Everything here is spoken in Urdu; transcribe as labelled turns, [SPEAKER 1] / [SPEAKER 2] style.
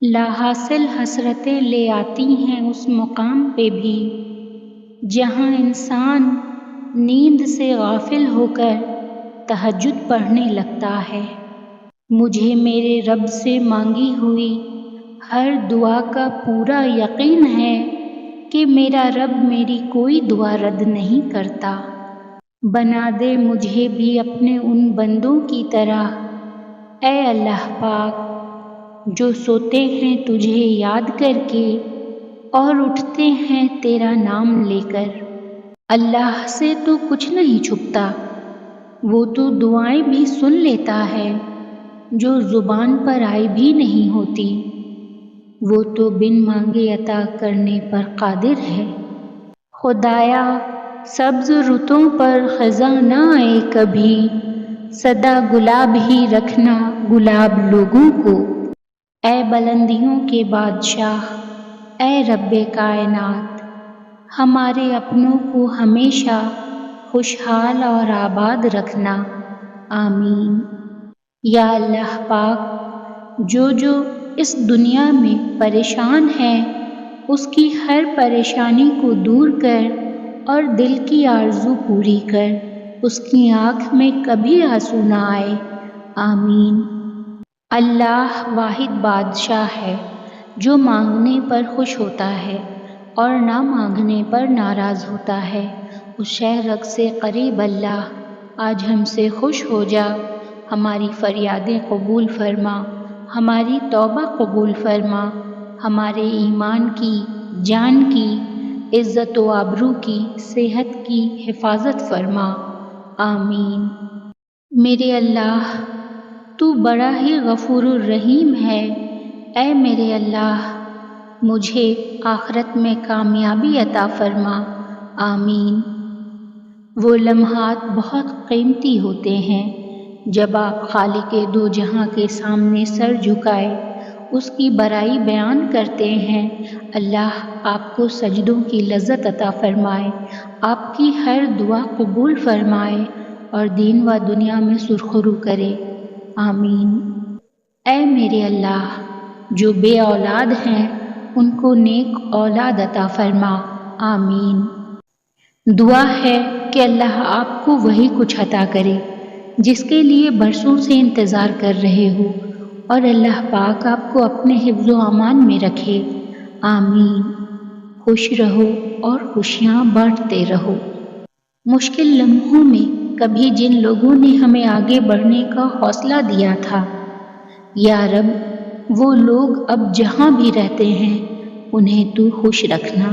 [SPEAKER 1] لاحاصل حسرتیں لے آتی ہیں اس مقام پہ بھی جہاں انسان نیند سے غافل ہو کر تہجد پڑھنے لگتا ہے۔ مجھے میرے رب سے مانگی ہوئی ہر دعا کا پورا یقین ہے کہ میرا رب میری کوئی دعا رد نہیں کرتا۔ بنا دے مجھے بھی اپنے ان بندوں کی طرح، اے اللہ پاک، جو سوتے ہیں تجھے یاد کر کے اور اٹھتے ہیں تیرا نام لے کر۔ اللہ سے تو کچھ نہیں چھپتا، وہ تو دعائیں بھی سن لیتا ہے جو زبان پر آئی بھی نہیں ہوتی، وہ تو بن مانگے عطا کرنے پر قادر ہے۔ خدایا سبز رتوں پر خزاں نہ آئے کبھی، سدا گلاب ہی رکھنا گلاب لوگوں کو۔ اے بلندیوں کے بادشاہ، اے رب کائنات، ہمارے اپنوں کو ہمیشہ خوشحال اور آباد رکھنا، آمین۔ یا اللہ پاک، جو اس دنیا میں پریشان ہے اس کی ہر پریشانی کو دور کر اور دل کی آرزو پوری کر، اس کی آنکھ میں کبھی آنسو نہ آئے، آمین۔ اللہ واحد بادشاہ ہے جو مانگنے پر خوش ہوتا ہے اور نہ مانگنے پر ناراض ہوتا ہے۔ اس شہرگ سے قریب اللہ، آج ہم سے خوش ہو جا، ہماری فریادیں قبول فرما، ہماری توبہ قبول فرما، ہمارے ایمان کی، جان کی، عزت و آبرو کی، صحت کی حفاظت فرما، آمین۔ میرے اللہ، تو بڑا ہی غفور الرحیم ہے۔ اے میرے اللہ، مجھے آخرت میں کامیابی عطا فرما، آمین۔ وہ لمحات بہت قیمتی ہوتے ہیں جب آپ خالق دو جہاں کے سامنے سر جھکائے اس کی بڑائی بیان کرتے ہیں۔ اللہ آپ کو سجدوں کی لذت عطا فرمائے، آپ کی ہر دعا قبول فرمائے اور دین و دنیا میں سرخرو کرے، آمین۔ اے میرے اللہ، جو بے اولاد ہیں ان کو نیک اولاد عطا فرما، آمین۔ دعا ہے کہ اللہ آپ کو وہی کچھ عطا کرے جس کے لیے برسوں سے انتظار کر رہے ہو، اور اللہ پاک آپ کو اپنے حفظ و امان میں رکھے، آمین۔ خوش رہو اور خوشیاں بانٹتے رہو۔ مشکل لمحوں میں کبھی جن لوگوں نے ہمیں آگے بڑھنے کا حوصلہ دیا تھا، یا رب وہ لوگ اب جہاں بھی رہتے ہیں انہیں تو خوش رکھنا۔